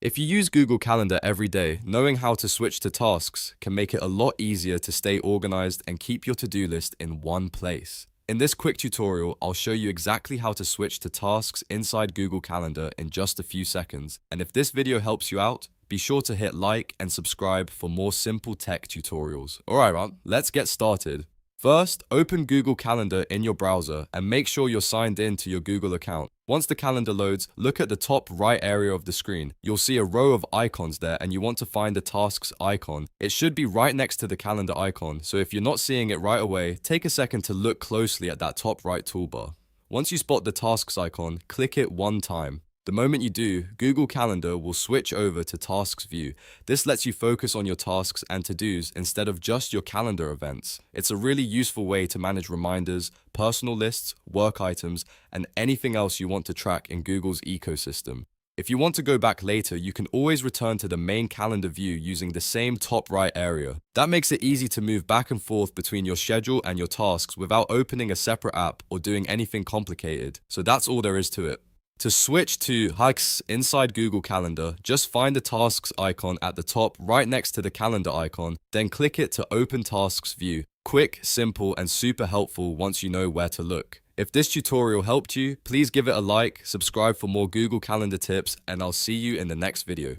If you use Google Calendar every day, knowing how to switch to tasks can make it a lot easier to stay organized and keep your to-do list in one place. In this quick tutorial, I'll show you exactly how to switch to tasks inside Google Calendar in just a few seconds. And if this video helps you out, be sure to hit like and subscribe for more simple tech tutorials. Alright, man, let's get started. First, open Google Calendar in your browser and make sure you're signed in to your Google account. Once the calendar loads, look at the top right area of the screen. You'll see a row of icons there and you want to find the tasks icon. It should be right next to the calendar icon, so if you're not seeing it right away, take a second to look closely at that top right toolbar. Once you spot the tasks icon, click it one time. The moment you do, Google Calendar will switch over to Tasks View. This lets you focus on your tasks and to-dos instead of just your calendar events. It's a really useful way to manage reminders, personal lists, work items, and anything else you want to track in Google's ecosystem. If you want to go back later, you can always return to the main calendar view using the same top right area. That makes it easy to move back and forth between your schedule and your tasks without opening a separate app or doing anything complicated. So that's all there is to it. To switch to Hikes inside Google Calendar, just find the Tasks icon at the top right next to the calendar icon, then click it to open Tasks View. Quick, simple, and super helpful once you know where to look. If this tutorial helped you, please give it a like, subscribe for more Google Calendar tips, and I'll see you in the next video.